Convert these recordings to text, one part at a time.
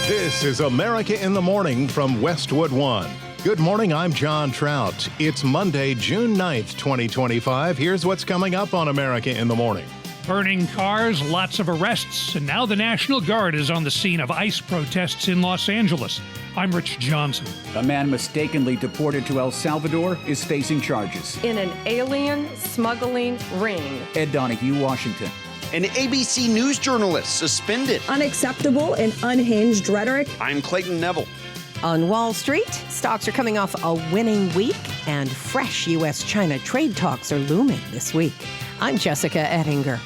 This is America in the Morning from Westwood One. Good morning, I'm John Trout. It's Monday, June 9th, 2025. Here's what's coming up on America in the Morning. Burning cars, lots of arrests, and now the National Guard is on the scene of ICE protests in Los Angeles. I'm Rich Johnson. A man mistakenly deported to El Salvador is facing charges. In an alien smuggling ring. Ed Donahue, Washington. An ABC News journalist suspended. Unacceptable and unhinged rhetoric. I'm Clayton Neville. On Wall Street, stocks are coming off a winning week, and fresh U.S.-China trade talks are looming this week. I'm Jessica Ettinger.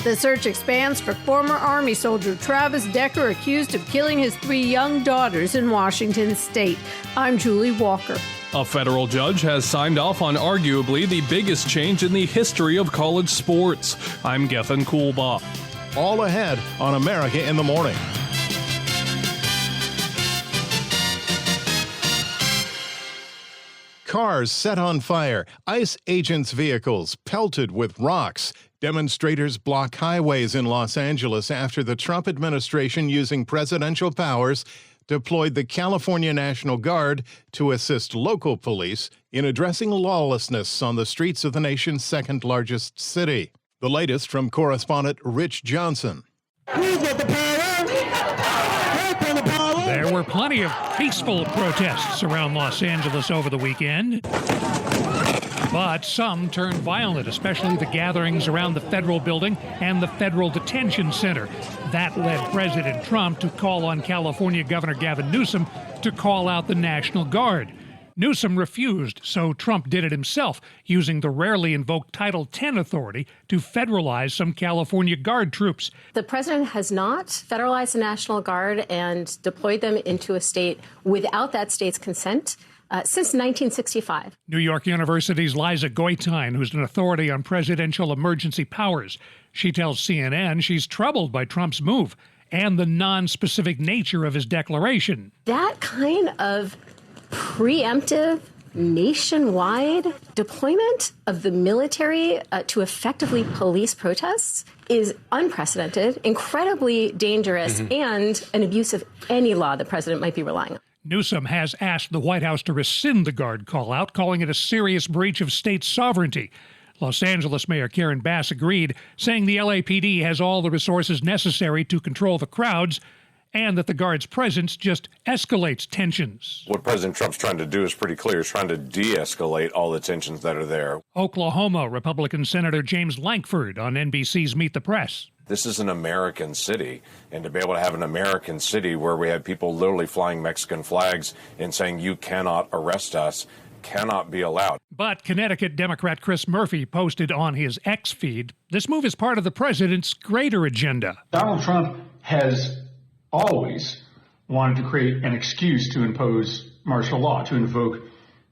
The search expands for former Army soldier Travis Decker, accused of killing his 3 young daughters in Washington state. I'm Julie Walker. A federal judge has signed off on arguably the biggest change in the history of college sports. I'm Gethin Coolbaugh. All ahead on America in the Morning. Cars set on fire, ICE agents' vehicles pelted with rocks. Demonstrators block highways in Los Angeles after the Trump administration, using presidential powers, deployed the California National Guard to assist local police in addressing lawlessness on the streets of the nation's second largest city. The latest from Correspondent Rich Johnson. There were plenty of peaceful protests around Los Angeles over the weekend, but some turned violent, especially the gatherings around the federal building and the federal detention center. That led President Trump to call on California Governor Gavin Newsom to call out the National Guard. Newsom refused, so Trump did it himself, using the rarely invoked Title X authority to federalize some California Guard troops. The president has not federalized the National Guard and deployed them into a state without that state's consent since 1965. New York University's Liza Goitein, who's an authority on presidential emergency powers. She tells CNN she's troubled by Trump's move and the non-specific nature of his declaration. That kind of preemptive, nationwide deployment of the military to effectively police protests is unprecedented, incredibly dangerous, and an abuse of any law the president might be relying on. Newsom has asked the White House to rescind the Guard call-out, calling it a serious breach of state sovereignty. Los Angeles Mayor Karen Bass agreed, saying the LAPD has all the resources necessary to control the crowds, and that the Guard's presence just escalates tensions. What President Trump's trying to do is pretty clear. He's trying to de-escalate all the tensions that are there. Oklahoma Republican Senator James Lankford on NBC's Meet the Press. This is an American city, and to be able to have an American city where we have people literally flying Mexican flags and saying, "You cannot arrest us," cannot be allowed. But Connecticut Democrat Chris Murphy posted on his X feed, this move is part of the president's greater agenda. Donald Trump has always wanted to create an excuse to impose martial law, to invoke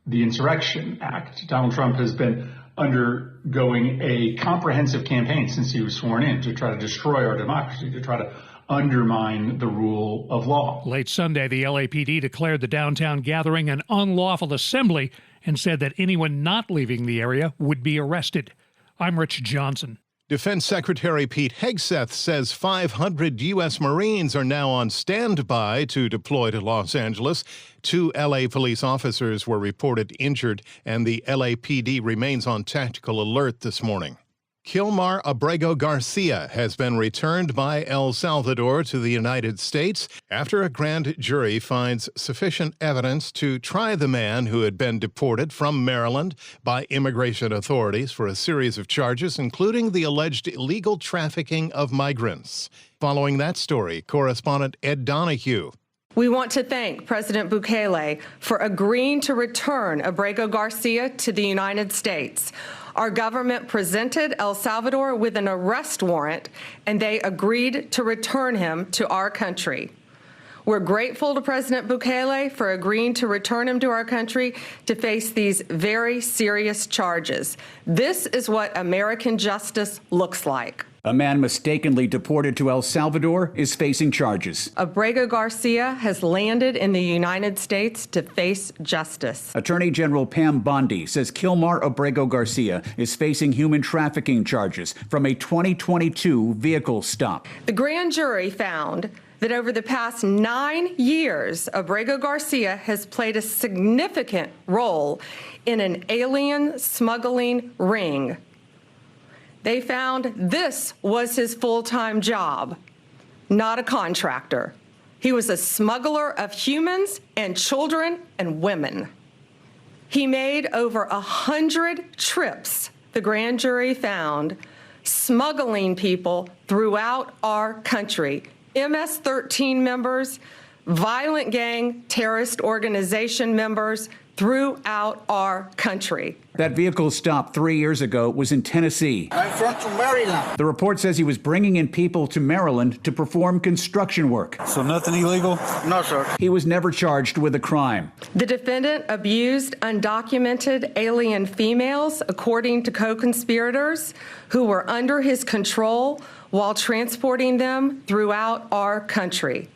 the Insurrection Act. Donald Trump has been undergoing a comprehensive campaign since he was sworn in to try to destroy our democracy, to try to undermine the rule of law. Late Sunday, the LAPD declared the downtown gathering an unlawful assembly and said that anyone not leaving the area would be arrested. I'm Rich Johnson. Defense Secretary Pete Hegseth says 500 U.S. Marines are now on standby to deploy to Los Angeles. 2 L.A. police officers were reported injured, and the LAPD remains on tactical alert this morning. Kilmar Abrego Garcia has been returned by El Salvador to the United States after a grand jury finds sufficient evidence to try the man who had been deported from Maryland by immigration authorities for a series of charges, including the alleged illegal trafficking of migrants. Following that story, Correspondent Ed Donahue. We want to thank President Bukele for agreeing to return Abrego Garcia to the United States. Our government presented El Salvador with an arrest warrant, and they agreed to return him to our country. We're grateful to President Bukele for agreeing to return him to our country to face these very serious charges. This is what American justice looks like. A man mistakenly deported to El Salvador is facing charges. Abrego Garcia has landed in the United States to face justice. Attorney General Pam Bondi says Kilmar Abrego Garcia is facing human trafficking charges from a 2022 vehicle stop. The grand jury found that over the past 9 years, Abrego Garcia has played a significant role in an alien smuggling ring. They found this was his full-time job, not a contractor. He was a smuggler of humans and children and women. He made over 100 trips, the grand jury found, smuggling people throughout our country. MS-13 members, violent gang terrorist organization members throughout our country. That vehicle stop 3 years ago was in Tennessee. I'm from Maryland. The report says he was bringing in people to Maryland to perform construction work. So nothing illegal? No, sir. He was never charged with a crime. The defendant abused undocumented alien females, according to co-conspirators, who were under his control while transporting them throughout our country.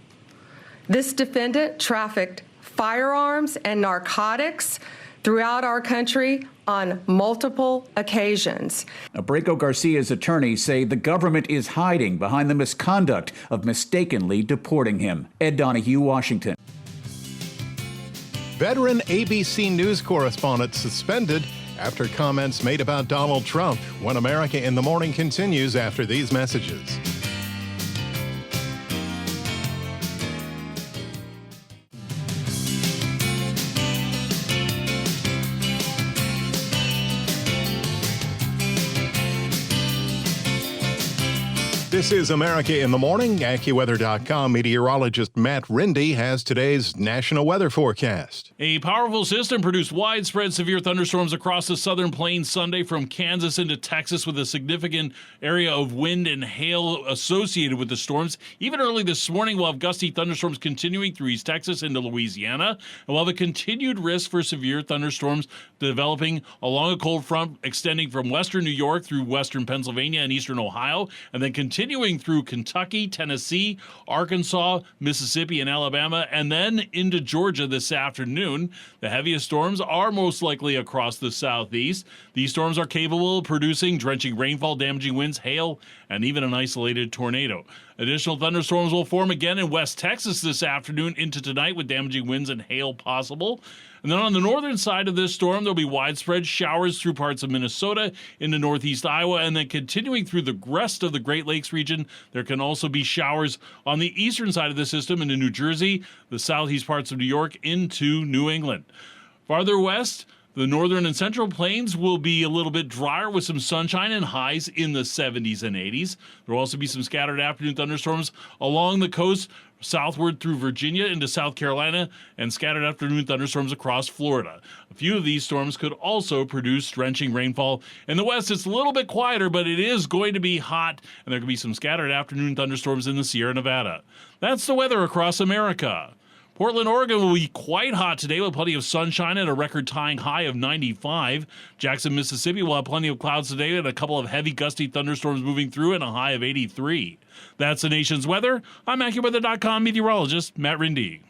This defendant trafficked firearms and narcotics throughout our country on multiple occasions. Abrego Garcia's attorneys say the government is hiding behind the misconduct of mistakenly deporting him. Ed Donahue, Washington. Veteran ABC News correspondent suspended after comments made about Donald Trump. When America in the Morning continues after these messages. This is America in the Morning. AccuWeather.com meteorologist Matt Rindy has today's national weather forecast. A powerful system produced widespread severe thunderstorms across the southern plains Sunday from Kansas into Texas, with a significant area of wind and hail associated with the storms. Even early this morning, we'll have gusty thunderstorms continuing through East Texas into Louisiana, and we'll have a continued risk for severe thunderstorms developing along a cold front extending from western New York through western Pennsylvania and eastern Ohio, and then continuing through Kentucky, Tennessee, Arkansas, Mississippi, and Alabama, and then into Georgia this afternoon. The heaviest storms are most likely across the southeast. These storms are capable of producing drenching rainfall, damaging winds, hail, and even an isolated tornado. Additional thunderstorms will form again in West Texas this afternoon into tonight, with damaging winds and hail possible. And then on the northern side of this storm, there'll be widespread showers through parts of Minnesota into northeast Iowa, and then continuing through the rest of the Great Lakes region. There can also be showers on the eastern side of the system into New Jersey, the southeast parts of New York into New England. Farther west, the northern and central plains will be a little bit drier with some sunshine and highs in the 70s and 80s. There will also be some scattered afternoon thunderstorms along the coast southward through Virginia into South Carolina, and scattered afternoon thunderstorms across Florida. A few of these storms could also produce drenching rainfall. In the west, it's a little bit quieter, but it is going to be hot, and there could be some scattered afternoon thunderstorms in the Sierra Nevada. That's the weather across America. Portland, Oregon will be quite hot today with plenty of sunshine and a record-tying high of 95. Jackson, Mississippi will have plenty of clouds today and a couple of heavy gusty thunderstorms moving through and a high of 83. That's the nation's weather. I'm AccuWeather.com meteorologist Matt Rindy.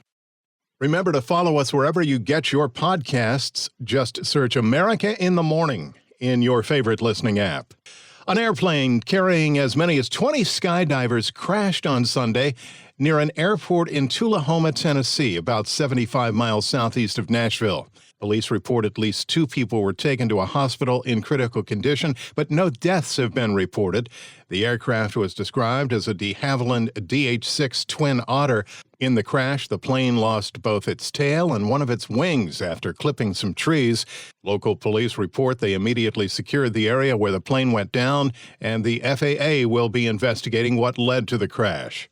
Remember to follow us wherever you get your podcasts. Just search America in the Morning in your favorite listening app. An airplane carrying as many as 20 skydivers crashed on Sunday near an airport in Tullahoma, Tennessee, about 75 miles southeast of Nashville. Police report at least 2 people were taken to a hospital in critical condition, but no deaths have been reported. The aircraft was described as a de Havilland DH-6 Twin Otter. In the crash, the plane lost both its tail and one of its wings after clipping some trees. Local police report they immediately secured the area where the plane went down, and the FAA will be investigating what led to the crash.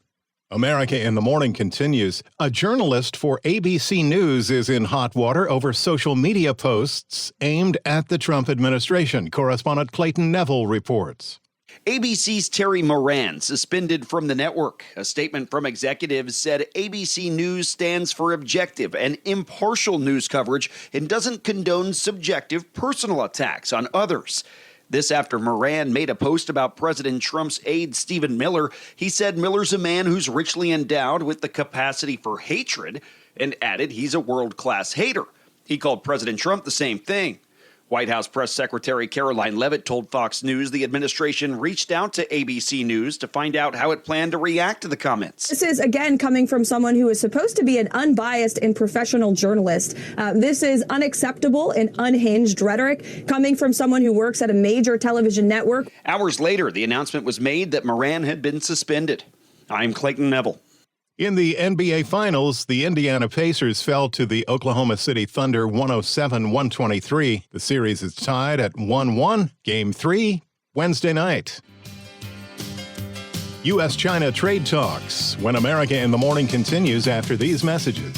America in the Morning continues. A journalist for ABC News is in hot water over social media posts aimed at the Trump administration. Correspondent Clayton Neville reports. ABC's Terry Moran suspended from the network. A statement from executives said ABC News stands for objective and impartial news coverage and doesn't condone subjective personal attacks on others. This after Moran made a post about President Trump's aide, Stephen Miller. He said Miller's a man who's richly endowed with the capacity for hatred and added he's a world-class hater. He called President Trump the same thing. White House Press Secretary Caroline Leavitt told Fox News the administration reached out to ABC News to find out how it planned to react to the comments. This is, again, coming from someone who is supposed to be an unbiased and professional journalist. This is unacceptable and unhinged rhetoric coming from someone who works at a major television network. Hours later, the announcement was made that Moran had been suspended. I'm Clayton Neville. In the NBA Finals, the Indiana Pacers fell to the Oklahoma City Thunder 107-123. The series is tied at 1-1. Game 3, Wednesday night. U.S.-China trade talks. When America in the Morning continues after these messages.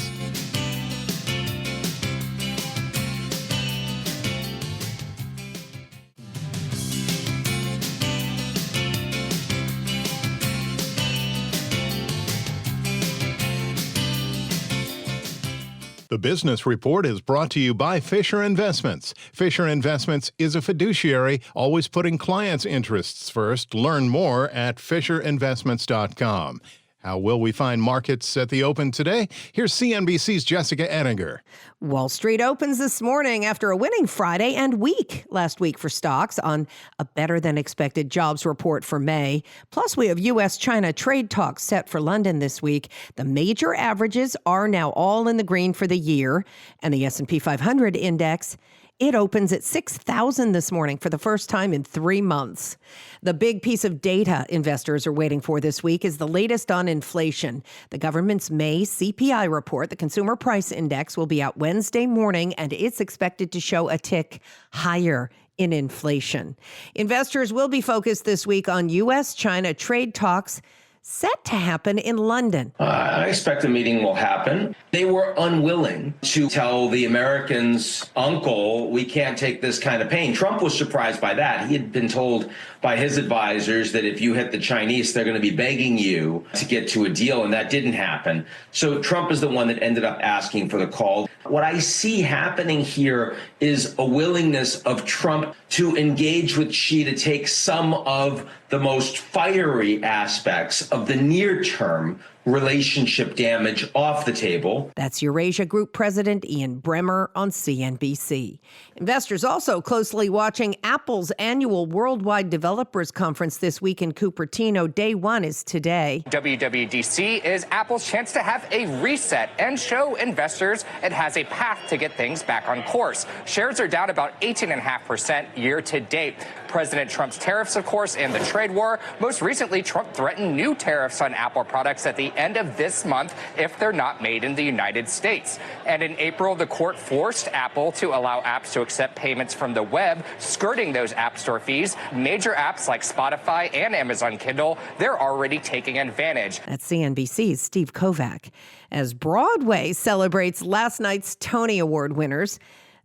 The Business Report is brought to you by Fisher Investments. Fisher Investments is a fiduciary, always putting clients' interests first. Learn more at FisherInvestments.com. How will we find markets at the open today? Here's CNBC's Jessica Ettinger. Wall Street opens this morning after a winning Friday and week last week for stocks on a better-than-expected jobs report for May. Plus, we have U.S.-China trade talks set for London this week. The major averages are now all in the green for the year, and the S&P 500 index, it opens at 6,000 this morning for the first time in 3 months. The big piece of data investors are waiting for this week is the latest on inflation. The government's May CPI report, the Consumer Price Index, will be out Wednesday morning, and it's expected to show a tick higher in inflation. Investors will be focused this week on U.S.-China trade talks set to happen in London. I expect a meeting will happen. They were unwilling to tell the Americans, uncle, we can't take this kind of pain. Trump was surprised by that. He had been told by his advisors that if you hit the Chinese, they're going to be begging you to get to a deal, and that didn't happen. So Trump is the one that ended up asking for the call. What I see happening here is a willingness of Trump to engage with Xi to take some of the most fiery aspects of the near-term relationship damage off the table. That's Eurasia Group President Ian Bremer on CNBC. Investors also closely watching Apple's annual Worldwide Developers Conference this week in Cupertino. Day one is today. WWDC is Apple's chance to have a reset and show investors it has a path to get things back on course. Shares are down about 18.5% year to date. President Trump's tariffs, of course, and the trade war. Most recently, Trump threatened new tariffs on Apple products at the end of this month if they're not made in the United States. And in April, the court forced Apple to allow apps to accept payments from the web, skirting those app store fees. Major apps like Spotify and Amazon Kindle, they're already taking advantage. That's CNBC's Steve Kovac. As Broadway celebrates last night's Tony Award winners,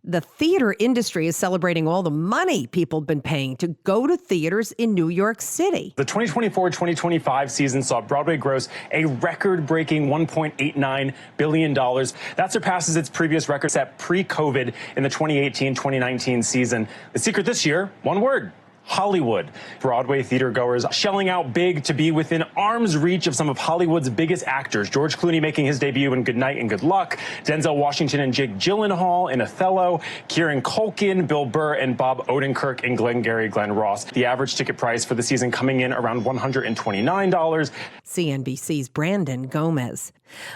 the theater industry is celebrating all the money people have been paying to go to theaters in New York City. The 2024-2025 season saw Broadway gross a record-breaking $1.89 billion. That surpasses its previous record set pre-COVID in the 2018-2019 season. The secret this year, one word: Hollywood. Broadway theater goers shelling out big to be within arm's reach of some of Hollywood's biggest actors. George Clooney making his debut in Good Night and Good Luck, Denzel Washington and Jake Gyllenhaal in Othello, Kieran Culkin, Bill Burr, and Bob Odenkirk in Glengarry Glen Ross. The average ticket price for the season coming in around $129. CNBC's Brandon Gomez.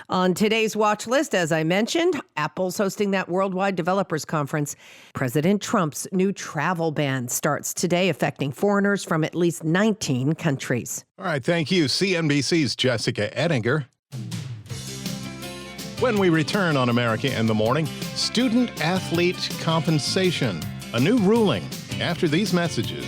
On today's watch list, as I mentioned, Apple's hosting that Worldwide Developers Conference. President Trump's new travel ban starts today, affecting foreigners from at least 19 countries. All right, thank you, CNBC's Jessica Ettinger. When we return on America in the Morning, student-athlete compensation, a new ruling after these messages.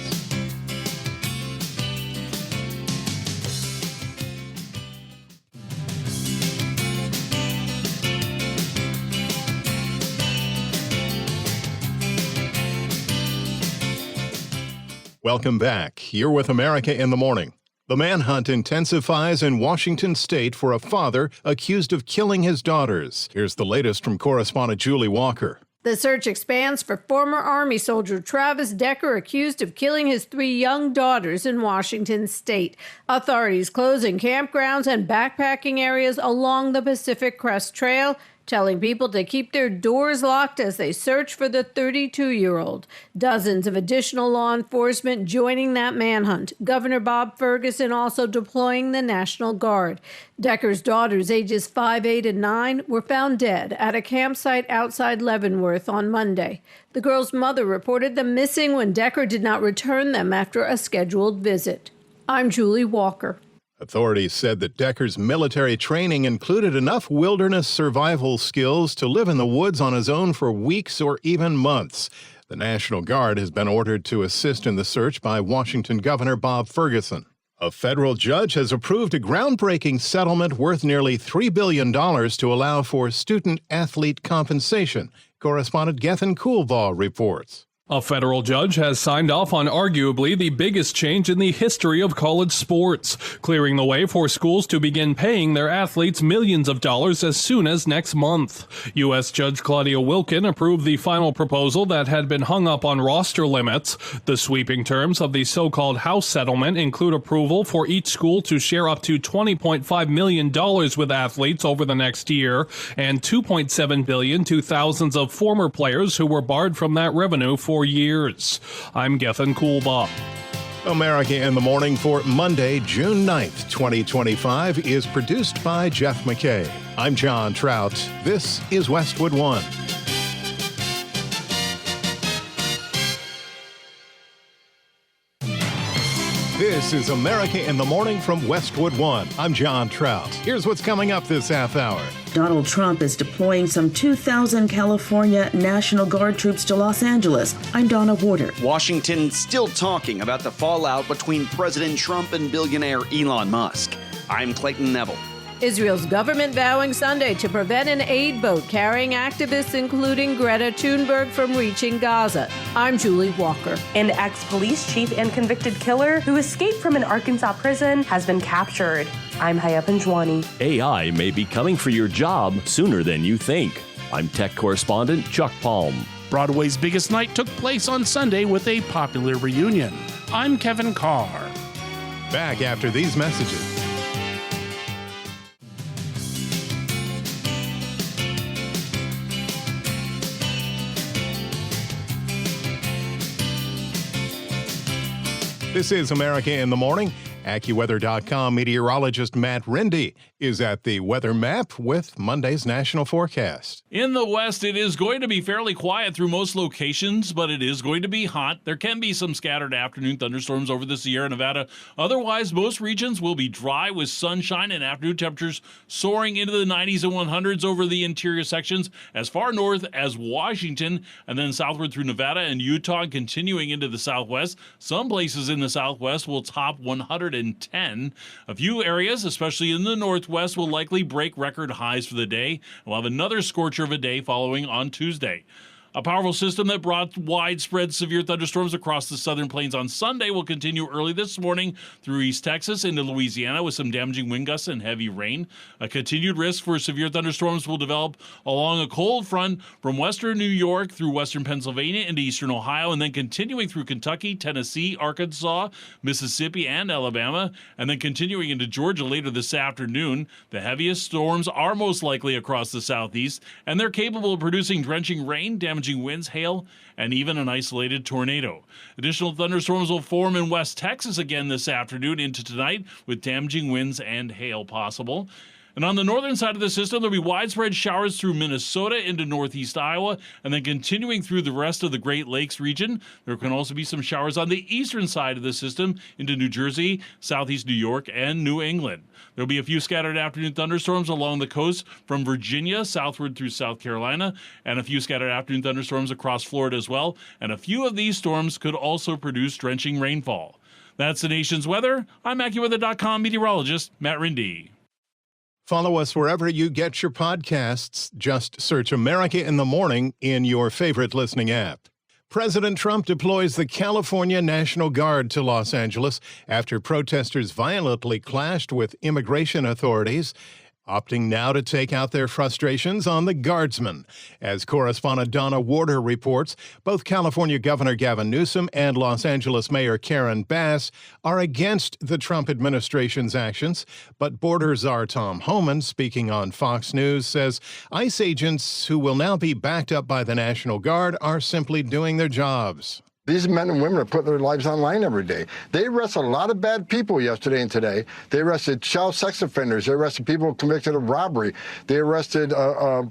Welcome back. You're with America in the Morning. The manhunt intensifies in Washington state for a father accused of killing his daughters. Here's the latest from correspondent Julie Walker. The search expands for former Army soldier Travis Decker, accused of killing his 3 young daughters in Washington state. Authorities closing campgrounds and backpacking areas along the Pacific Crest Trail telling people to keep their doors locked as they search for the 32-year-old. Dozens of additional law enforcement joining that manhunt. Governor Bob Ferguson also deploying the National Guard. Decker's daughters, ages 5, 8, and 9, were found dead at a campsite outside Leavenworth on Monday. The girls' mother reported them missing when Decker did not return them after a scheduled visit. I'm Julie Walker. Authorities said that Decker's military training included enough wilderness survival skills to live in the woods on his own for weeks or even months. The National Guard has been ordered to assist in the search by Washington Governor Bob Ferguson. A federal judge has approved a groundbreaking settlement worth nearly $3 billion to allow for student-athlete compensation. Correspondent Gethin Coolbaugh reports. A federal judge has signed off on arguably the biggest change in the history of college sports, clearing the way for schools to begin paying their athletes millions of dollars as soon as next month. U.S. Judge Claudia Wilkin approved the final proposal that had been hung up on roster limits. The sweeping terms of the so-called House settlement include approval for each school to share up to $20.5 million with athletes over the next year and $2.7 billion to thousands of former players who were barred from that revenue for years. I'm Gethin Coolbaugh. America in the Morning for Monday, June 9th, 2025 is produced by Jeff McKay. I'm John Trout. This is Westwood One. This is America in the Morning from Westwood One. I'm John Trout. Here's what's coming up this half hour. Donald Trump is deploying some 2,000 California National Guard troops to Los Angeles. I'm Donna Warder. Washington still talking about the fallout between President Trump and billionaire Elon Musk. I'm Clayton Neville. Israel's government vowing Sunday to prevent an aid boat carrying activists, including Greta Thunberg, from reaching Gaza. I'm Julie Walker. An ex-police chief and convicted killer who escaped from an Arkansas prison has been captured. I'm Haya Panjwani. AI may be coming for your job sooner than you think. I'm tech correspondent Chuck Palm. Broadway's biggest night took place on Sunday with a popular reunion. I'm Kevin Carr. Back after these messages. This is America in the Morning. AccuWeather.com meteorologist Matt Rindy is at the weather map with Monday's national forecast. In the west, it is going to be fairly quiet through most locations, but it is going to be hot. There can be some scattered afternoon thunderstorms over the Sierra Nevada. Otherwise, most regions will be dry with sunshine and afternoon temperatures soaring into the 90s and 100s over the interior sections as far north as Washington and then southward through Nevada and Utah, continuing into the southwest. Some places in the southwest will top 110. A few areas, especially in the northwest, will likely break record highs for the day. We'll have another scorcher of a day following on Tuesday. A powerful system that brought widespread severe thunderstorms across the southern plains on Sunday will continue early this morning through East Texas into Louisiana with some damaging wind gusts and heavy rain. A continued risk for severe thunderstorms will develop along a cold front from western New York through western Pennsylvania into eastern Ohio, and then continuing through Kentucky, Tennessee, Arkansas, Mississippi, and Alabama, and then continuing into Georgia later this afternoon. The heaviest storms are most likely across the southeast, and they're capable of producing drenching rain, damaging winds, hail, and even an isolated tornado. Additional thunderstorms will form in West Texas again this afternoon into tonight with damaging winds and hail possible. And on the northern side of the system, there'll be widespread showers through Minnesota into northeast Iowa, and then continuing through the rest of the Great Lakes region. There can also be some showers on the eastern side of the system into New Jersey, southeast New York, and New England. There'll be a few scattered afternoon thunderstorms along the coast from Virginia southward through South Carolina, and a few scattered afternoon thunderstorms across Florida as well. And a few of these storms could also produce drenching rainfall. That's the nation's weather. I'm AccuWeather.com meteorologist Matt Rindy. Follow us wherever you get your podcasts. Just search America in the Morning in your favorite listening app. President Trump deploys the California National Guard to Los Angeles after protesters violently clashed with immigration authorities. opting now to take out their frustrations on the guardsmen. As correspondent Donna Warder reports, both California Governor Gavin Newsom and Los Angeles Mayor Karen Bass are against the Trump administration's actions, but Border Czar Tom Homan, speaking on Fox News, says ICE agents who will now be backed up by the National Guard are simply doing their jobs. These men and women are putting their lives on line every day. They arrested a lot of bad people yesterday and today. They arrested child sex offenders. They arrested people convicted of robbery. They arrested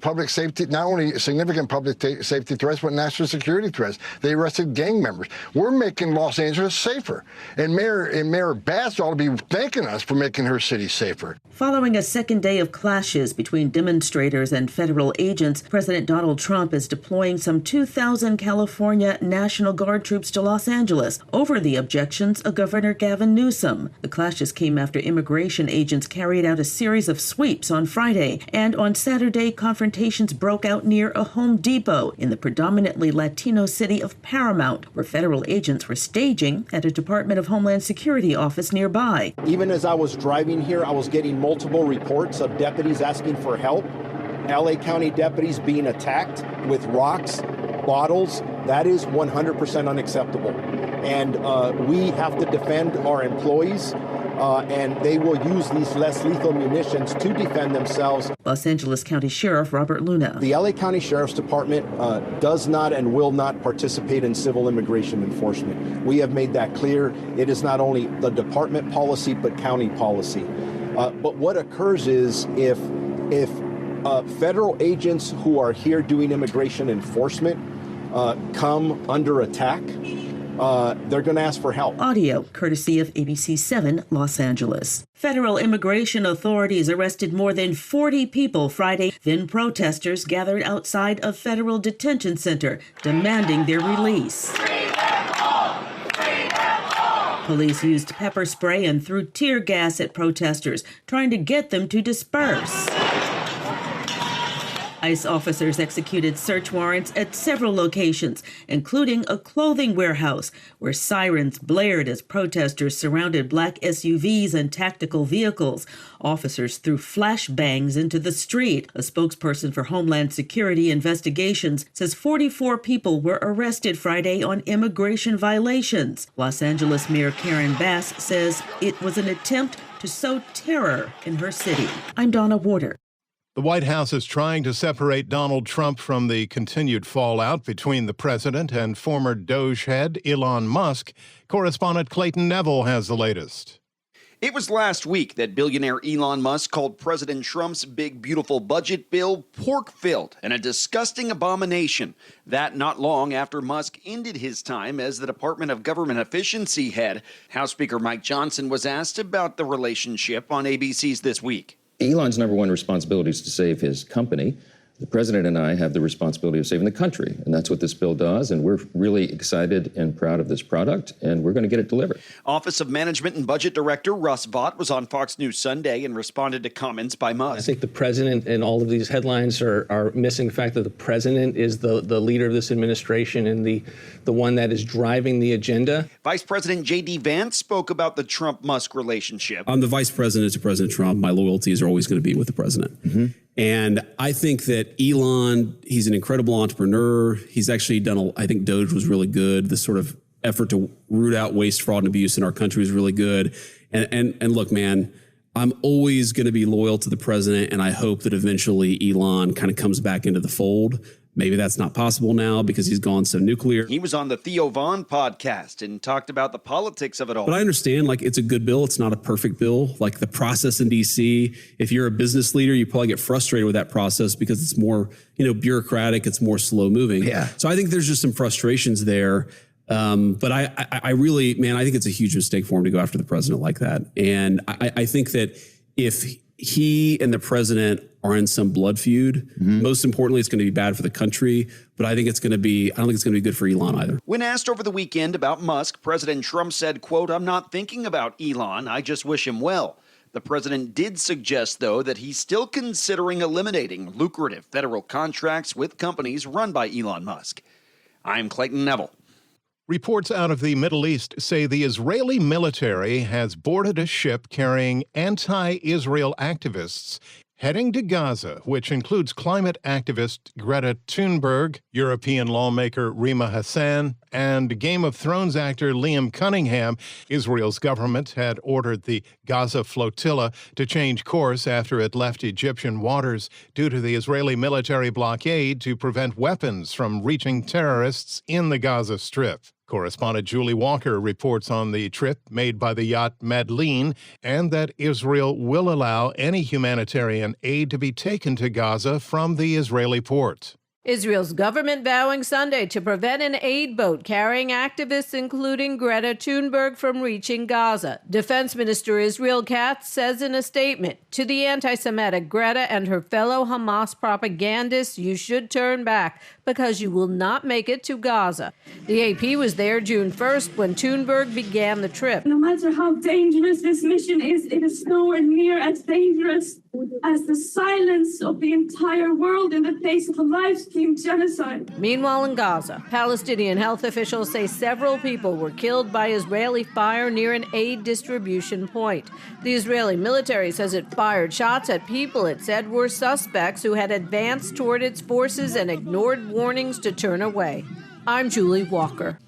public safety, not only significant public safety threats, but national security threats. They arrested gang members. We're making Los Angeles safer. And Mayor Bass ought to be thanking us for making her city safer. Following a second day of clashes between demonstrators and federal agents, President Donald Trump is deploying some 2,000 California National Guard troops to Los Angeles over the objections of Governor Gavin Newsom. The clashes came after immigration agents carried out a series of sweeps on Friday, and on Saturday, confrontations broke out near a Home Depot in the predominantly Latino city of Paramount, where federal agents were staging at a Department of Homeland Security office nearby. Even as I was driving here, I was getting multiple reports of deputies asking for help. LA County deputies being attacked with rocks, bottles. That is 100% unacceptable. And we have to defend our employees, and they will use these less lethal munitions to defend themselves. Los Angeles County Sheriff Robert Luna. The LA County Sheriff's Department does not and will not participate in civil immigration enforcement. We have made that clear. It is not only the department policy, but county policy. But what occurs is if federal agents who are here doing immigration enforcement come under attack, they're going to ask for help. Audio courtesy of ABC 7 Los Angeles. Federal immigration authorities arrested more than 40 people Friday. Then protesters gathered outside a federal detention center demanding their release. Police used pepper spray and threw tear gas at protesters, trying to get them to disperse. ICE officers executed search warrants at several locations, including a clothing warehouse, where sirens blared as protesters surrounded black SUVs and tactical vehicles. Officers threw flashbangs into the street. A spokesperson for Homeland Security Investigations says 44 people were arrested Friday on immigration violations. Los Angeles Mayor Karen Bass says it was an attempt to sow terror in her city. I'm Donna Warder. The White House is trying to separate Donald Trump from the continued fallout between the president and former Doge head Elon Musk. Correspondent Clayton Neville has the latest. It was last week that billionaire Elon Musk called President Trump's big, beautiful budget bill pork-filled and a disgusting abomination. That not long after Musk ended his time as the Department of Government Efficiency head. House Speaker Mike Johnson was asked about the relationship on ABC's This Week. Elon's number one responsibility is to save his company. The president and I have the responsibility of saving the country, and that's what this bill does, and we're really excited and proud of this product, and we're going to get it delivered. Office of Management and Budget Director Russ Vought was on Fox News Sunday and responded to comments by Musk. I think the president and all of these headlines are missing the fact that the president is the leader of this administration and the one that is driving the agenda. Vice President J.D. Vance spoke about the Trump-Musk relationship. I'm the vice president to President Trump. My loyalties are always going to be with the president. Mm-hmm. And I think that Elon, he's an incredible entrepreneur. He's actually done, I think Doge was really good. The sort of effort to root out waste, fraud, and abuse in our country is really good. And look, man, I'm always going to be loyal to the president. And I hope that eventually Elon kind of comes back into the fold. Maybe that's not possible now because he's gone so nuclear. He was on the Theo Vaughn podcast and talked about the politics of it all. But I understand, like, it's a good bill. It's not a perfect bill. Like the process in D.C., if you're a business leader, you probably get frustrated with that process because it's more, bureaucratic. It's more slow moving. Yeah. So I think there's just some frustrations there. But I really, man, I think it's a huge mistake for him to go after the president like that. And I think that if he and the president are in some blood feud, most importantly, it's going to be bad for the country. But I don't think it's going to be good for Elon either. When asked over the weekend about Musk, President Trump said, quote, "I'm not thinking about Elon. I just wish him well." The president did suggest, though, that he's still considering eliminating lucrative federal contracts with companies run by Elon Musk. I'm Clayton Neville. Reports out of the Middle East say the Israeli military has boarded a ship carrying anti-Israel activists heading to Gaza, which includes climate activist Greta Thunberg, European lawmaker Rima Hassan, and Game of Thrones actor Liam Cunningham. Israel's government had ordered the Gaza flotilla to change course after it left Egyptian waters due to the Israeli military blockade to prevent weapons from reaching terrorists in the Gaza Strip. Correspondent Julie Walker reports on the trip made by the yacht Madeleine and that Israel will allow any humanitarian aid to be taken to Gaza from the Israeli port. Israel's government vowing Sunday to prevent an aid boat carrying activists, including Greta Thunberg, from reaching Gaza. Defense Minister Israel Katz says in a statement, to the anti-Semitic Greta and her fellow Hamas propagandists, you should turn back because you will not make it to Gaza. The AP was there June 1st when Thunberg began the trip. No matter how dangerous this mission is, it is nowhere near as dangerous as the silence of the entire world in the face of a live-stream genocide. Meanwhile, in Gaza, Palestinian health officials say several people were killed by Israeli fire near an aid distribution point. The Israeli military says it fired shots at people it said were suspects who had advanced toward its forces and ignored warnings to turn away. I'm Julie Walker.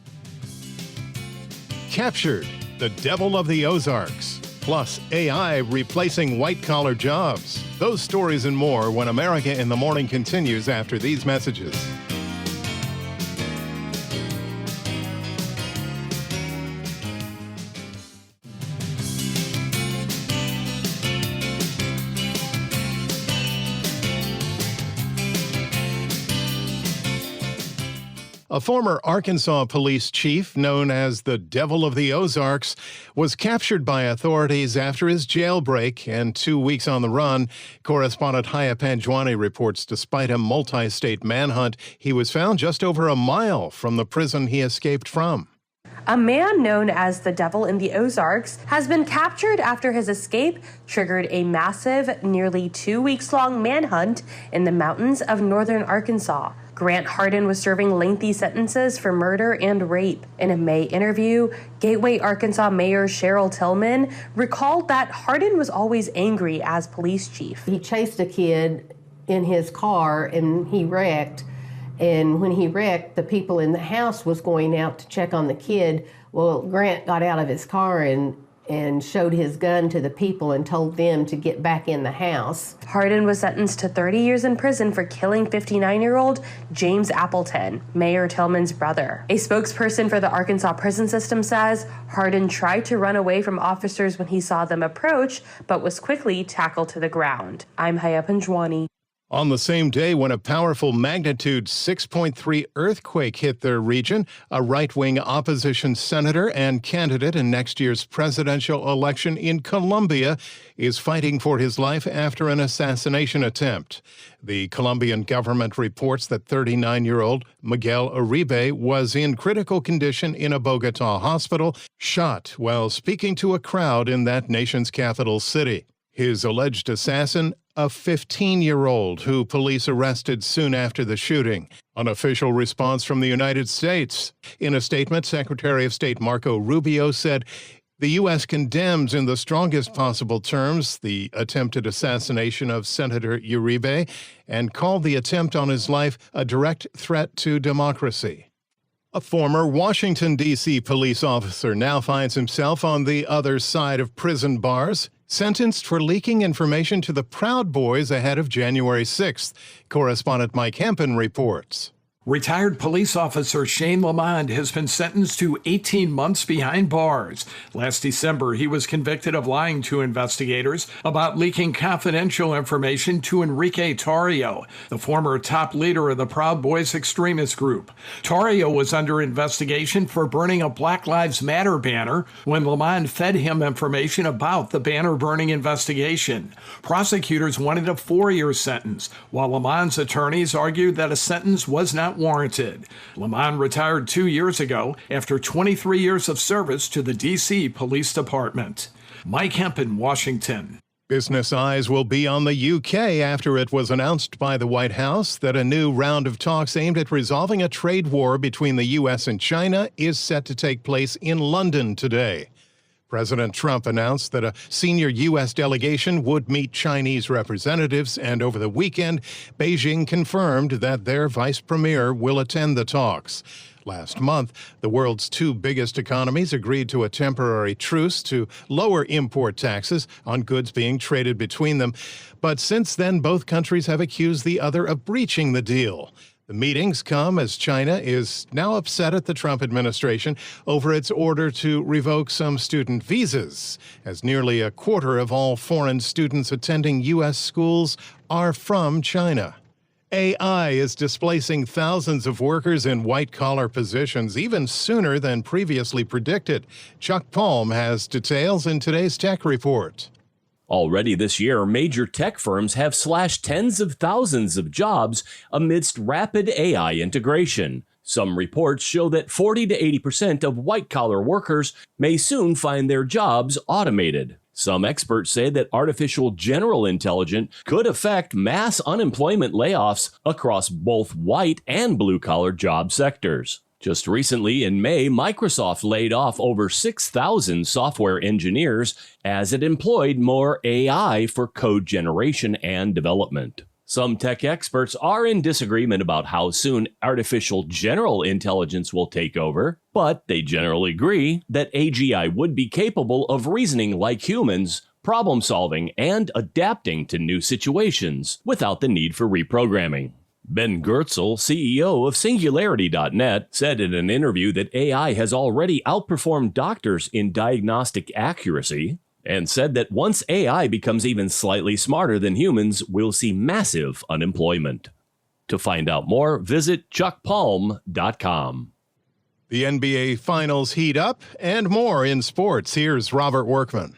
Captured, the devil of the Ozarks. Plus, AI replacing white-collar jobs. Those stories and more when America in the Morning continues after these messages. A former Arkansas police chief known as the Devil of the Ozarks was captured by authorities after his jailbreak and 2 weeks on the run. Correspondent Haya Panjwani reports despite a multi-state manhunt, he was found just over a mile from the prison he escaped from. A man known as the Devil in the Ozarks has been captured after his escape triggered a massive, nearly 2 weeks long manhunt in the mountains of northern Arkansas. Grant Hardin was serving lengthy sentences for murder and rape. In a May interview, Gateway, Arkansas Mayor Cheryl Tillman recalled that Hardin was always angry as police chief. He chased a kid in his car and he wrecked. And when he wrecked, the people in the house was going out to check on the kid. Well, Grant got out of his car and showed his gun to the people and told them to get back in the house. Hardin was sentenced to 30 years in prison for killing 59-year-old James Appleton, Mayor Tillman's brother. A spokesperson for the Arkansas prison system says Hardin tried to run away from officers when he saw them approach, but was quickly tackled to the ground. I'm Haya Panjwani. On the same day when a powerful magnitude 6.3 earthquake hit their region, a right-wing opposition senator and candidate in next year's presidential election in Colombia is fighting for his life after an assassination attempt. The Colombian government reports that 39-year-old Miguel Uribe was in critical condition in a Bogotá hospital, shot while speaking to a crowd in that nation's capital city. His alleged assassin, a 15-year-old who police arrested soon after the shooting. An official response from the United States. In a statement, Secretary of State Marco Rubio said the U.S. condemns in the strongest possible terms the attempted assassination of Senator Uribe and called the attempt on his life a direct threat to democracy. A former Washington, D.C. police officer now finds himself on the other side of prison bars, sentenced for leaking information to the Proud Boys ahead of January 6th. Correspondent Mike Hempen reports. Retired police officer Shane Lamond has been sentenced to 18 months behind bars. Last December, he was convicted of lying to investigators about leaking confidential information to Enrique Tarrio, the former top leader of the Proud Boys extremist group. Tarrio was under investigation for burning a Black Lives Matter banner when Lamond fed him information about the banner burning investigation. Prosecutors wanted a 4-year sentence, while Lamond's attorneys argued that a sentence was not warranted. Lamond retired 2 years ago after 23 years of service to the D.C. Police Department. Mike Hempen, Washington. Business eyes will be on the UK after it was announced by the White House that a new round of talks aimed at resolving a trade war between the U.S. and China is set to take place in London today. President Trump announced that a senior U.S. delegation would meet Chinese representatives, and over the weekend, Beijing confirmed that their vice premier will attend the talks. Last month, the world's two biggest economies agreed to a temporary truce to lower import taxes on goods being traded between them. But since then, both countries have accused the other of breaching the deal. The meetings come as China is now upset at the Trump administration over its order to revoke some student visas, as nearly a quarter of all foreign students attending U.S. schools are from China. AI is displacing thousands of workers in white-collar positions even sooner than previously predicted. Chuck Palm has details in today's Tech Report. Already this year, major tech firms have slashed tens of thousands of jobs amidst rapid AI integration. Some reports show that 40 to 80% of white-collar workers may soon find their jobs automated. Some experts say that artificial general intelligence could affect mass unemployment layoffs across both white and blue-collar job sectors. Just recently, in May, Microsoft laid off over 6,000 software engineers as it employed more AI for code generation and development. Some tech experts are in disagreement about how soon artificial general intelligence will take over, but they generally agree that AGI would be capable of reasoning like humans, problem solving, and adapting to new situations without the need for reprogramming. Ben Goertzel, CEO of Singularity.net, said in an interview that AI has already outperformed doctors in diagnostic accuracy, and said that once AI becomes even slightly smarter than humans, we'll see massive unemployment. To find out more, visit chuckpalm.com. The NBA Finals heat up and more in sports. Here's Robert Workman.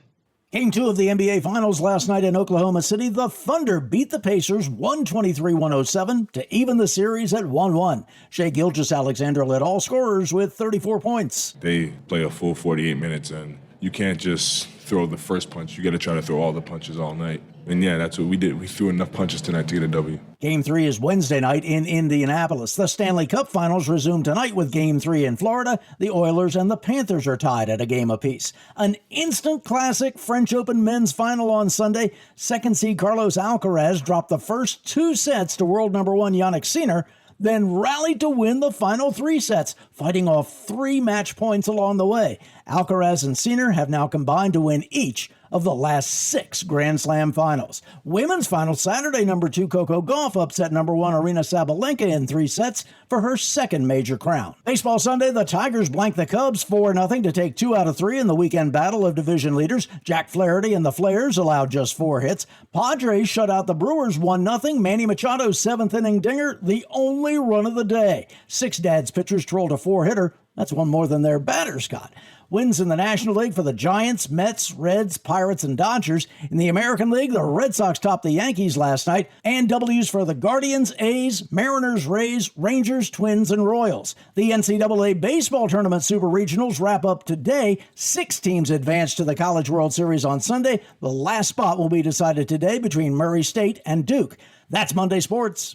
Game 2 of the NBA Finals last night in Oklahoma City. The Thunder beat the Pacers 123-107 to even the series at 1-1. Shai Gilgeous-Alexander led all scorers with 34 points. They play a full 48 minutes, and you can't just throw the first punch. You got to try to throw all the punches all night. And yeah, that's what we did. We threw enough punches tonight to get a W. Game 3 is Wednesday night in Indianapolis. The Stanley Cup Finals resume tonight with Game 3 in Florida. The Oilers and the Panthers are tied at a game apiece. An instant classic French Open men's final on Sunday. Second seed Carlos Alcaraz dropped the first 2 sets to world number 1 Jannik Sinner, then rallied to win the final 3 sets, fighting off 3 match points along the way. Alcaraz and Sinner have now combined to win each of the last 6 Grand Slam finals. Women's final Saturday, number 2 Coco Gauff upset number 1 Arina Sabalenka in 3 sets for her second major crown. Baseball Sunday, the Tigers blanked the Cubs 4-0 to take 2 out of 3 in the weekend battle of division leaders. Jack Flaherty and the Flares allowed just 4 hits. Padres shut out the Brewers 1-0. Manny Machado's 7th inning dinger, the only run of the day. 6 Dads pitchers trolled a 4-hitter. That's one more than their batters got. Wins in the National League for the Giants, Mets, Reds, Pirates, and Dodgers. In the American League, the Red Sox topped the Yankees last night. And W's for the Guardians, A's, Mariners, Rays, Rangers, Twins, and Royals. The NCAA Baseball Tournament Super Regionals wrap up today. 6 teams advance to the College World Series on Sunday. The last spot will be decided today between Murray State and Duke. That's Monday Sports.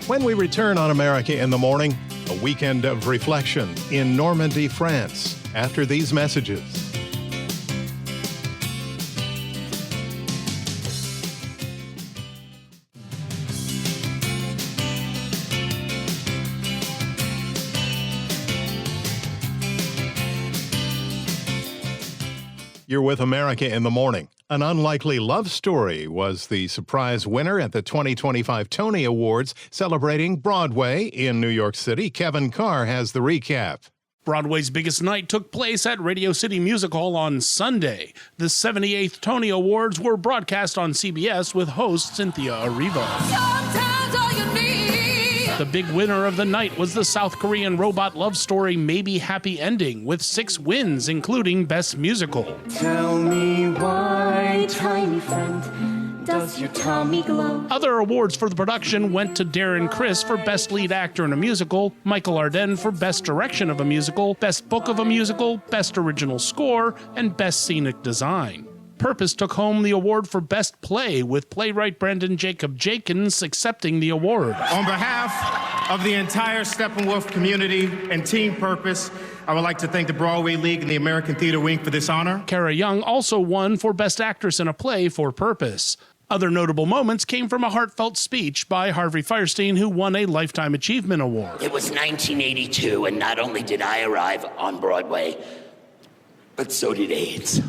When we return on America in the Morning, a weekend of reflection in Normandy, France, after these messages. You're with America in the Morning. An Unlikely Love Story was the surprise winner at the 2025 Tony Awards, celebrating Broadway in New York City. Kevin Carr has the recap. Broadway's biggest night took place at Radio City Music Hall on Sunday. The 78th Tony Awards were broadcast on CBS with host Cynthia Erivo. The big winner of the night was the South Korean robot love story Maybe Happy Ending, with 6 wins, including Best Musical. Tell me why, tiny friend, does your tummy glow? Other awards for the production went to Darren Criss for Best Lead Actor in a Musical, Michael Arden for Best Direction of a Musical, Best Book of a Musical, Best Original Score, and Best Scenic Design. Purpose took home the award for Best Play, with playwright Brandon Jacob Jenkins accepting the award. On behalf of the entire Steppenwolf community and Team Purpose, I would like to thank the Broadway League and the American Theater Wing for this honor. Kara Young also won for Best Actress in a Play for Purpose. Other notable moments came from a heartfelt speech by Harvey Fierstein, who won a Lifetime Achievement Award. It was 1982, and not only did I arrive on Broadway, but so did AIDS.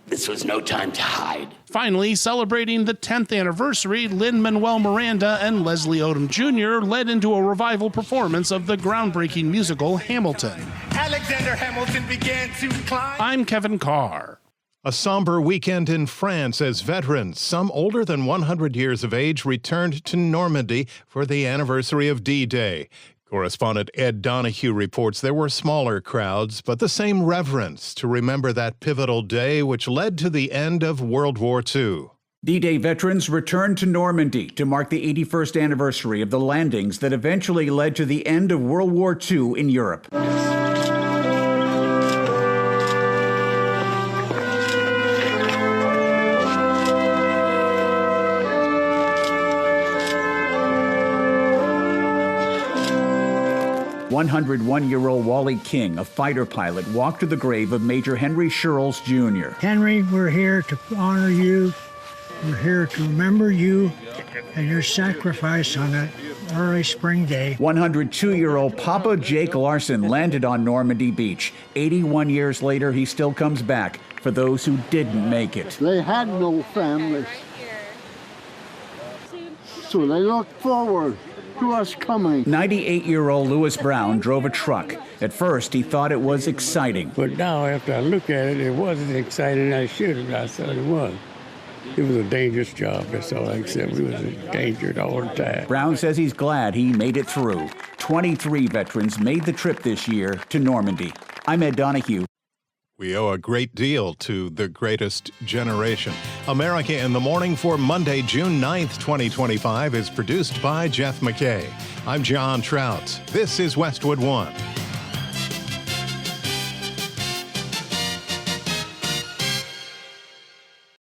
This was no time to hide. Finally, celebrating the 10th anniversary, Lin-Manuel Miranda and Leslie Odom Jr. led into a revival performance of the groundbreaking musical Hamilton. Alexander Hamilton began to climb. I'm Kevin Carr. A somber weekend in France as veterans, some older than 100 years of age, returned to Normandy for the anniversary of D-Day. Correspondent Ed Donahue reports there were smaller crowds, but the same reverence to remember that pivotal day which led to the end of World War II. D-Day veterans returned to Normandy to mark the 81st anniversary of the landings that eventually led to the end of World War II in Europe. "101-year-old Wally King, a fighter pilot, walked to the grave of Major Henry Sherrills Jr. Henry, we're here to honor you. We're here to remember you and your sacrifice on that early spring day." 102-year-old Papa Jake Larson landed on Normandy Beach. 81 years later, he still comes back for those who didn't make it. They had no families, so they looked forward to us coming. 98-year-old Lewis Brown drove a truck. At first, he thought it was exciting. But now, after I look at it, it wasn't exciting as I should have. I thought it was. It was a dangerous job, that's all I can say. We was in danger all the time. Brown says he's glad he made it through. 23 veterans made the trip this year to Normandy. I'm Ed Donahue. We owe a great deal to the greatest generation. America in the Morning for Monday, June 9th, 2025 is produced by Jeff McKay. I'm John Trout. This is Westwood One.